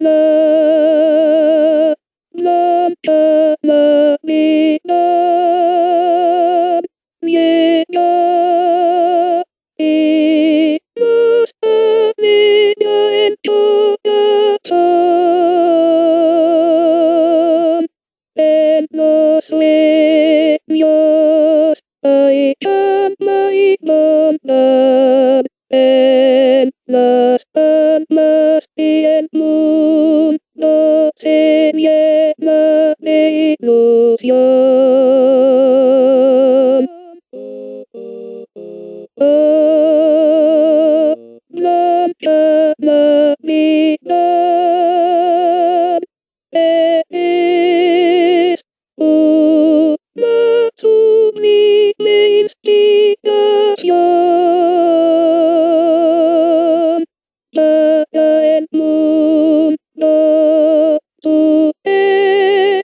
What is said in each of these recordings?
love, love, love, me, love, yeah, love, it was a little into the sun, and los sueños, I can my love, and las almas y el mundo se llena de ilusión. Oh, blanca Navidad, eres una sublime inspiración para el mundo. Tú estás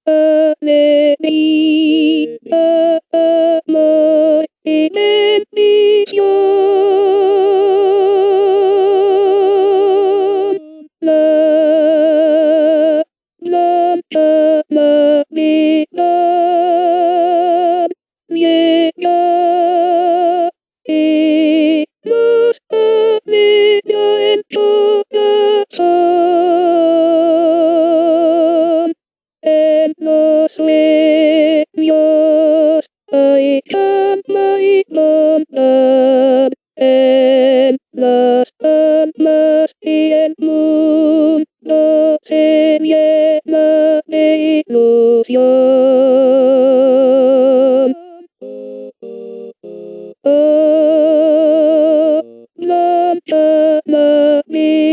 alegría, amor y bendición. La blanca Navidad llega y nos alegra en tu corazón. En los sueños hay calma y bondad, en las almas y el mundo se llena de ilusión. Oh, blanca Navidad.